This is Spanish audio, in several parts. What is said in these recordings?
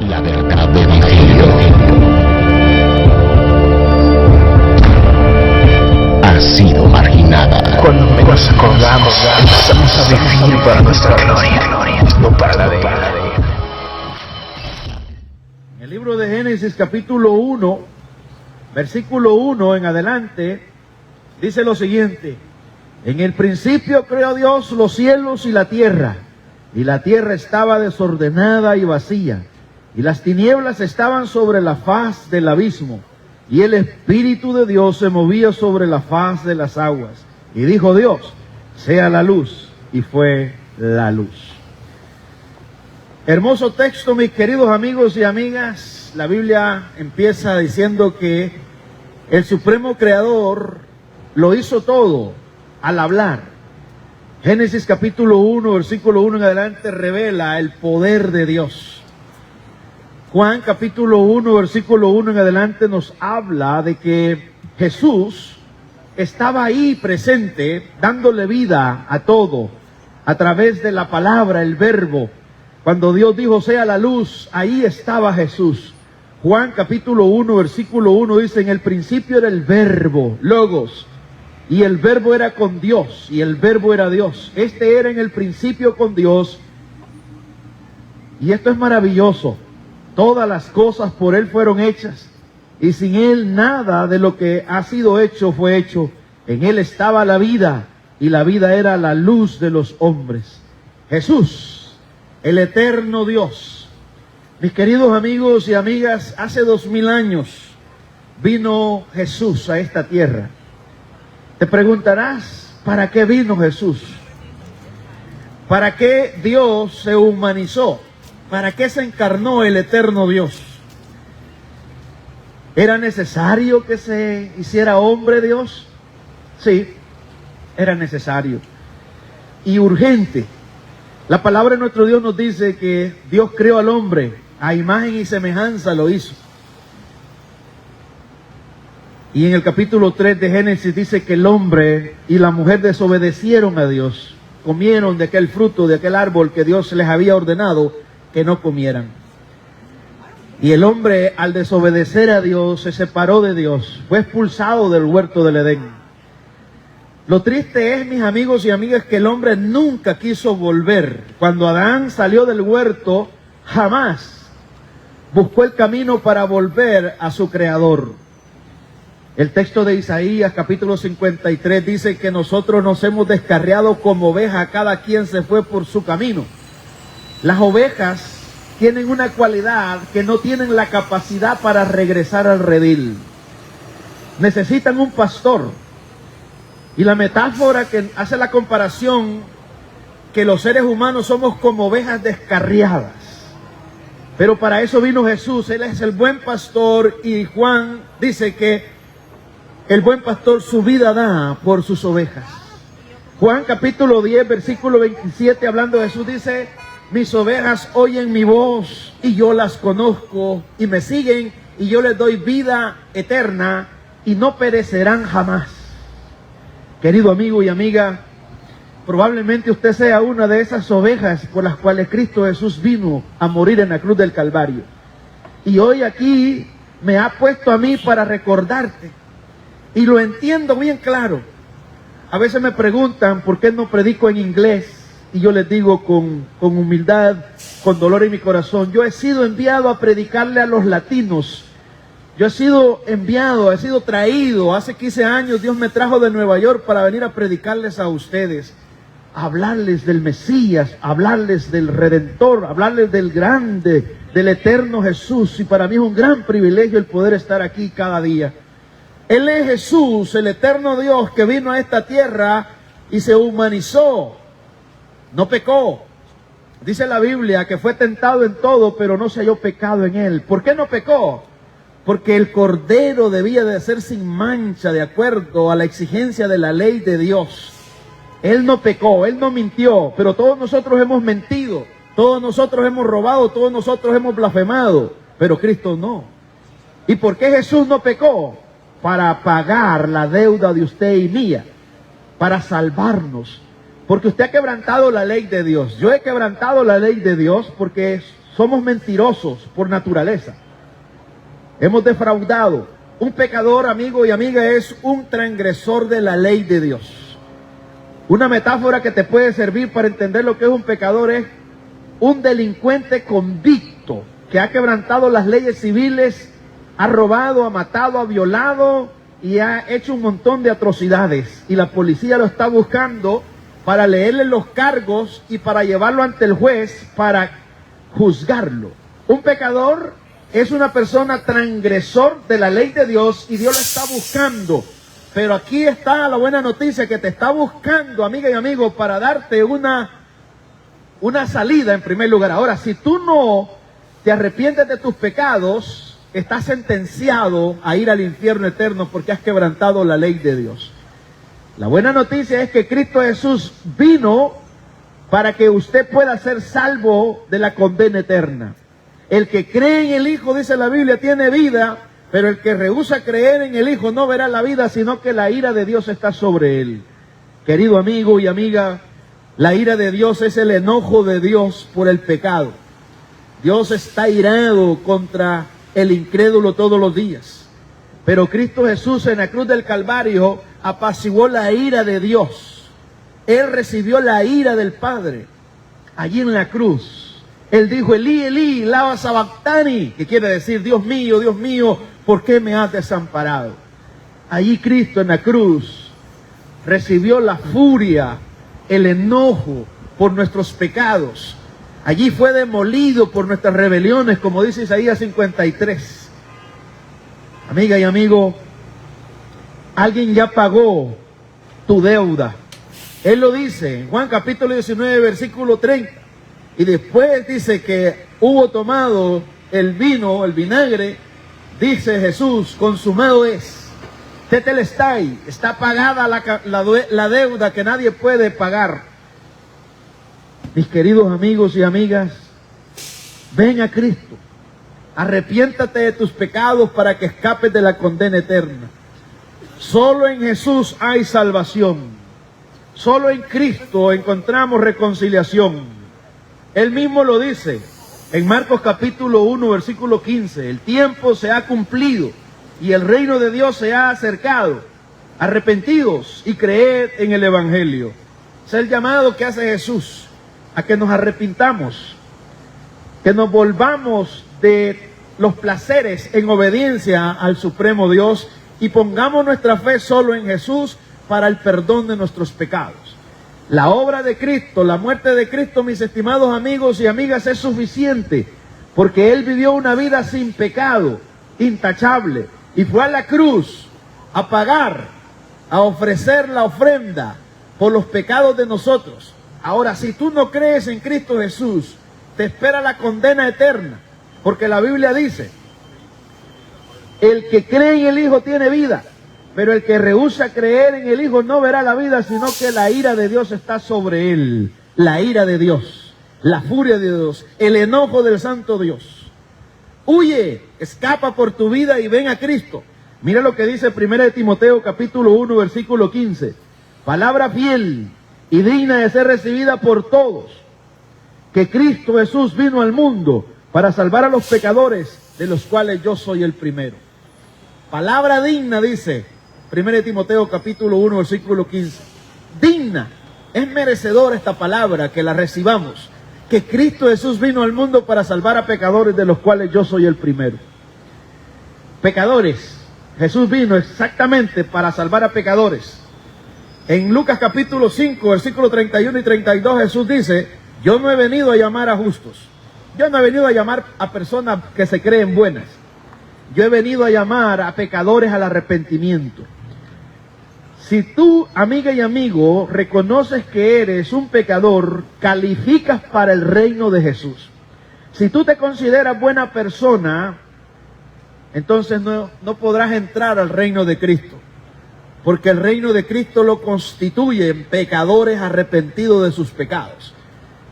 La verdad del Evangelio ha sido marginada. Cuando menos acordamos, empezamos a vivir para nuestra gloria, no para la de Él. En el libro de Génesis capítulo 1, versículo 1 en adelante, dice lo siguiente: en el principio creó Dios los cielos y la tierra estaba desordenada y vacía, y las tinieblas estaban sobre la faz del abismo, y el Espíritu de Dios se movía sobre la faz de las aguas. Y dijo Dios: sea la luz, y fue la luz. Hermoso texto, mis queridos amigos y amigas. La Biblia empieza diciendo que el Supremo Creador lo hizo todo al hablar. Génesis capítulo 1, versículo 1 en adelante revela el poder de Dios. Juan capítulo 1, versículo 1 en adelante nos habla de que Jesús estaba ahí presente, dándole vida a todo, a través de la palabra, el verbo. Cuando Dios dijo sea la luz, ahí estaba Jesús. Juan capítulo 1, versículo 1 dice: en el principio era el verbo, logos, y el verbo era con Dios, y el verbo era Dios. Este era en el principio con Dios. Y esto es maravilloso. Todas las cosas por Él fueron hechas, y sin Él nada de lo que ha sido hecho fue hecho. En Él estaba la vida, y la vida era la luz de los hombres. Jesús, el eterno Dios. Mis queridos amigos y amigas, hace 2000 años vino Jesús a esta tierra. Te preguntarás, ¿para qué vino Jesús? ¿Para qué Dios se humanizó? ¿Para qué se encarnó el eterno Dios? ¿Era necesario que se hiciera hombre Dios? Sí, era necesario y urgente. La palabra de nuestro Dios nos dice que Dios creó al hombre, a imagen y semejanza lo hizo. Y en el capítulo 3 de Génesis dice que el hombre y la mujer desobedecieron a Dios. Comieron de aquel fruto, de aquel árbol que Dios les había ordenado que no comieran. Y el hombre, al desobedecer a Dios, se separó de Dios. Fue expulsado del huerto del Edén. Lo triste es, mis amigos y amigas, que el hombre nunca quiso volver. Cuando Adán salió del huerto, jamás buscó el camino para volver a su Creador. El texto de Isaías capítulo 53 dice que nosotros nos hemos descarriado como ovejas, cada quien se fue por su camino. Las ovejas tienen una cualidad que no tienen la capacidad para regresar al redil. Necesitan un pastor. Y la metáfora que hace la comparación, que los seres humanos somos como ovejas descarriadas. Pero para eso vino Jesús. Él es el buen pastor, y Juan dice que el buen pastor su vida da por sus ovejas. Juan capítulo 10, versículo 27, hablando de Jesús, dice: mis ovejas oyen mi voz, y yo las conozco, y me siguen, y yo les doy vida eterna, y no perecerán jamás. Querido amigo y amiga, probablemente usted sea una de esas ovejas por las cuales Cristo Jesús vino a morir en la cruz del Calvario. Y hoy aquí me ha puesto a mí para recordarte. Y lo entiendo bien claro. A veces me preguntan por qué no predico en inglés. Y yo les digo con humildad, con dolor en mi corazón: yo he sido enviado a predicarle a los latinos. Yo he sido enviado, he sido traído. Hace 15 años Dios me trajo de Nueva York para venir a predicarles a ustedes. A hablarles del Mesías, a hablarles del Redentor, a hablarles del grande, del eterno Jesús. Y para mí es un gran privilegio el poder estar aquí cada día. Él es Jesús, el eterno Dios, que vino a esta tierra y se humanizó. No pecó. Dice la Biblia que fue tentado en todo, pero no se halló pecado en él. ¿Por qué no pecó? Porque el Cordero debía de ser sin mancha, de acuerdo a la exigencia de la ley de Dios. Él no pecó, Él no mintió, pero todos nosotros hemos mentido, todos nosotros hemos robado, todos nosotros hemos blasfemado, pero Cristo no. ¿Y por qué Jesús no pecó? Para pagar la deuda de usted y mía, para salvarnos. Porque usted ha quebrantado la ley de Dios. Yo he quebrantado la ley de Dios porque somos mentirosos por naturaleza. Hemos defraudado. Un pecador, amigo y amiga, es un transgresor de la ley de Dios. Una metáfora que te puede servir para entender lo que es un pecador es un delincuente convicto que ha quebrantado las leyes civiles, ha robado, ha matado, ha violado y ha hecho un montón de atrocidades. Y la policía lo está buscando para leerle los cargos y para llevarlo ante el juez para juzgarlo. Un pecador es una persona transgresor de la ley de Dios y Dios lo está buscando. Pero aquí está la buena noticia, que te está buscando, amiga y amigo, para darte una salida en primer lugar. Ahora, si tú no te arrepientes de tus pecados, estás sentenciado a ir al infierno eterno porque has quebrantado la ley de Dios. La buena noticia es que Cristo Jesús vino para que usted pueda ser salvo de la condena eterna. El que cree en el Hijo, dice la Biblia, tiene vida, pero el que rehúsa creer en el Hijo no verá la vida, sino que la ira de Dios está sobre él. Querido amigo y amiga, la ira de Dios es el enojo de Dios por el pecado. Dios está irado contra el incrédulo todos los días. Pero Cristo Jesús en la cruz del Calvario apaciguó la ira de Dios. Él recibió la ira del Padre allí en la cruz. Él dijo, Elí, Elí, lama sabactani, que quiere decir, Dios mío, ¿por qué me has desamparado? Allí Cristo en la cruz recibió la furia, el enojo por nuestros pecados. Allí fue demolido por nuestras rebeliones, como dice Isaías 53. Amiga y amigo, alguien ya pagó tu deuda. Él lo dice en Juan capítulo 19, versículo 30. Y después dice que hubo tomado el vino, el vinagre, dice Jesús, consumado es. Tetelestai, está pagada la deuda que nadie puede pagar. Mis queridos amigos y amigas, ven a Cristo, arrepiéntate de tus pecados para que escapes de la condena eterna. Solo en Jesús hay salvación. Solo en Cristo encontramos reconciliación. Él mismo lo dice en Marcos capítulo 1, versículo 15. El tiempo se ha cumplido y el reino de Dios se ha acercado. Arrepentidos y creed en el Evangelio. Es el llamado que hace Jesús a que nos arrepintamos, que nos volvamos de los placeres en obediencia al Supremo Dios y pongamos nuestra fe solo en Jesús para el perdón de nuestros pecados. La obra de Cristo, la muerte de Cristo, mis estimados amigos y amigas, es suficiente, porque Él vivió una vida sin pecado, intachable, y fue a la cruz a pagar, a ofrecer la ofrenda por los pecados de nosotros. Ahora, si tú no crees en Cristo Jesús, te espera la condena eterna, porque la Biblia dice, el que cree en el Hijo tiene vida, pero el que rehúsa creer en el Hijo no verá la vida, sino que la ira de Dios está sobre él. La ira de Dios, la furia de Dios, el enojo del santo Dios. Huye, escapa por tu vida y ven a Cristo. Mira lo que dice 1 Timoteo capítulo 1, versículo 15. Palabra fiel y digna de ser recibida por todos, que Cristo Jesús vino al mundo para salvar a los pecadores, de los cuales yo soy el primero. Palabra digna, dice 1 Timoteo capítulo 1, versículo 15. Digna, es merecedora esta palabra, que la recibamos, que Cristo Jesús vino al mundo para salvar a pecadores, de los cuales yo soy el primero. Pecadores, Jesús vino exactamente para salvar a pecadores. En Lucas capítulo 5, versículo 31 y 32, Jesús dice, yo no he venido a llamar a justos, yo no he venido a llamar a personas que se creen buenas, yo he venido a llamar a pecadores al arrepentimiento. Si tú, amiga y amigo, reconoces que eres un pecador, calificas para el reino de Jesús. Si tú te consideras buena persona, entonces no podrás entrar al reino de Cristo, porque el reino de Cristo lo constituyen pecadores arrepentidos de sus pecados.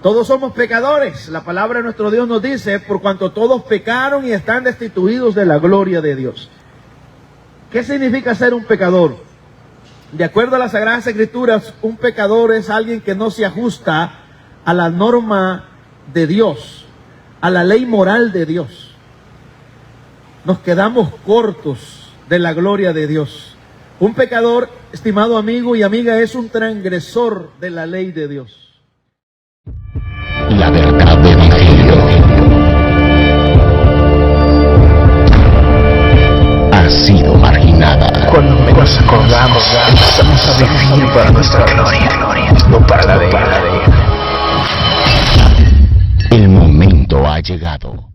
Todos somos pecadores. La palabra de nuestro Dios nos dice, por cuanto todos pecaron y están destituidos de la gloria de Dios. ¿Qué significa ser un pecador? De acuerdo a las Sagradas Escrituras, un pecador es alguien que no se ajusta a la norma de Dios. a la ley moral de Dios. Nos quedamos cortos de la gloria de Dios. Un pecador, estimado amigo y amiga, es un transgresor de la ley de Dios. La verdad del Evangelio ha sido marginada. Cuando menos acordamos, empezamos a vivir para nuestra gloria, no para la de Él. El momento ha llegado.